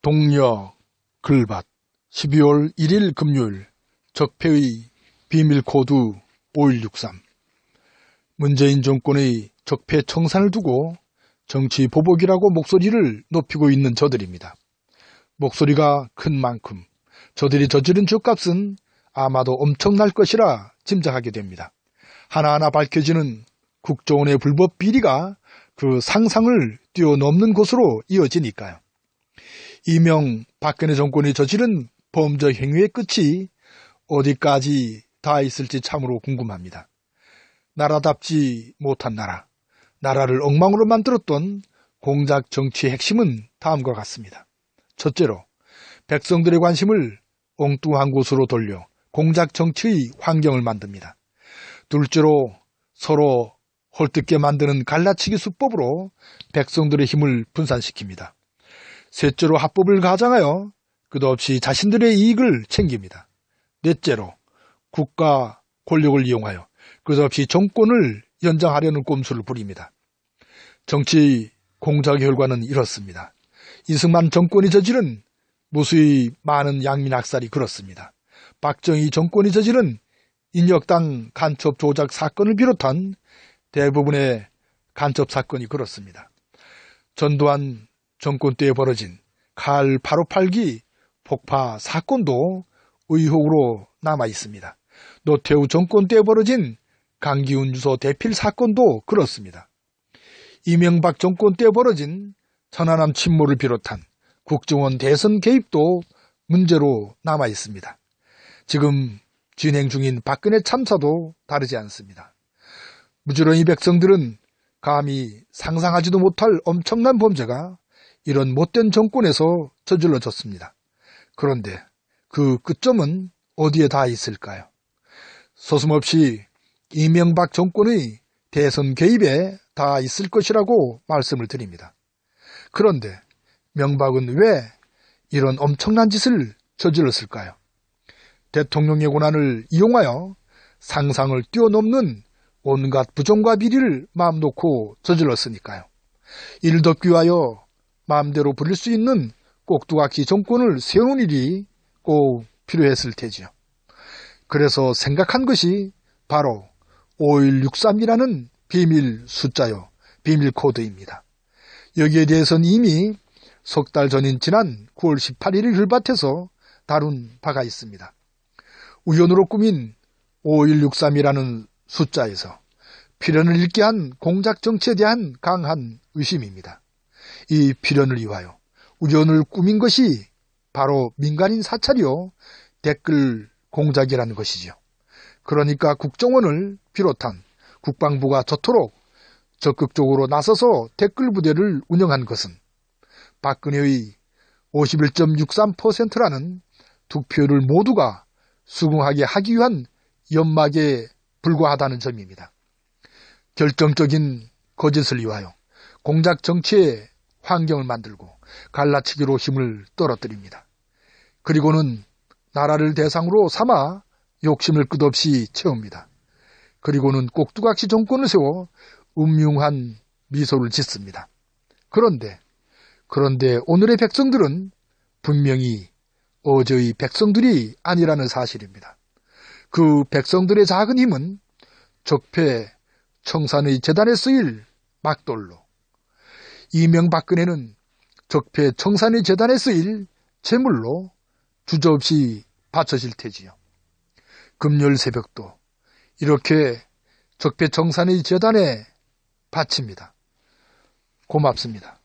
동력 글밭 12월 1일 금요일 적폐의 비밀코드 5163 문재인 정권의 적폐 청산을 두고 정치 보복이라고 목소리를 높이고 있는 저들입니다. 목소리가 큰 만큼 저들이 저지른 죄값은 아마도 엄청날 것이라 짐작하게 됩니다. 하나하나 밝혀지는 국정원의 불법 비리가 그 상상을 뛰어넘는 곳으로 이어지니까요. 이명 박근혜 정권이 저지른 범죄 행위의 끝이 어디까지 다 있을지 참으로 궁금합니다. 나라답지 못한 나라를 엉망으로 만들었던 공작 정치의 핵심은 다음과 같습니다. 첫째로 백성들의 관심을 엉뚱한 곳으로 돌려 공작 정치의 환경을 만듭니다. 둘째로 서로 헐뜯게 만드는 갈라치기 수법으로 백성들의 힘을 분산시킵니다. 셋째로 합법을 가장하여 끝없이 자신들의 이익을 챙깁니다. 넷째로 국가 권력을 이용하여 끝없이 정권을 연장하려는 꼼수를 부립니다. 정치 공작의 결과는 이렇습니다. 이승만 정권이 저지른 무수히 많은 양민학살이 그렇습니다. 박정희 정권이 저지른 인혁당 간첩 조작 사건을 비롯한 대부분의 간첩 사건이 그렇습니다. 전두환 정권 때에 벌어진 칼 858기 폭파 사건도 의혹으로 남아 있습니다. 노태우 정권 때에 벌어진 강기훈 유서 대필 사건도 그렇습니다. 이명박 정권 때에 벌어진 천안함 침몰을 비롯한 국정원 대선 개입도 문제로 남아 있습니다. 지금 진행 중인 박근혜 참사도 다르지 않습니다. 무지런히 백성들은 감히 상상하지도 못할 엄청난 범죄가 이런 못된 정권에서 저질러졌습니다. 그런데 그 끝점은 어디에 다 있을까요? 서슴없이 이명박 정권의 대선 개입에 다 있을 것이라고 말씀을 드립니다. 그런데 명박은 왜 이런 엄청난 짓을 저질렀을까요? 대통령의 권한을 이용하여 상상을 뛰어넘는 온갖 부정과 비리를 마음 놓고 저질렀으니까요. 이를 덮기 위하여 마음대로 부릴 수 있는 꼭두각시 정권을 세우는 일이 꼭 필요했을 테지요. 그래서 생각한 것이 바로 5163이라는 비밀 숫자요, 비밀 코드입니다. 여기에 대해서는 이미 석 달 전인 지난 9월 18일을 글밭에서 다룬 바가 있습니다. 우연으로 꾸민 5163이라는 숫자에서 필연을 잃게 한 공작 정치에 대한 강한 의심입니다. 이 필연을 이유하여 우연을 꾸민 것이 바로 민간인 사찰이요 댓글 공작이라는 것이죠. 그러니까 국정원을 비롯한 국방부가 저토록 적극적으로 나서서 댓글 부대를 운영한 것은 박근혜의 51.63%라는 득표율을 모두가 수긍하게 하기 위한 연막에 불과하다는 점입니다. 결정적인 거짓을 이용하여 공작 정치의 환경을 만들고 갈라치기로 힘을 떨어뜨립니다. 그리고는 나라를 대상으로 삼아 욕심을 끝없이 채웁니다. 그리고는 꼭두각시 정권을 세워 음흉한 미소를 짓습니다. 그런데 오늘의 백성들은 분명히 어제의 백성들이 아니라는 사실입니다. 그 백성들의 작은 힘은 적폐 청산의 재단에 쓰일 막돌로, 이명박근혜는 적폐 청산의 재단에 쓰일 제물로 주저없이 바쳐질 테지요. 금요일 새벽도 이렇게 적폐 청산의 재단에 바칩니다. 고맙습니다.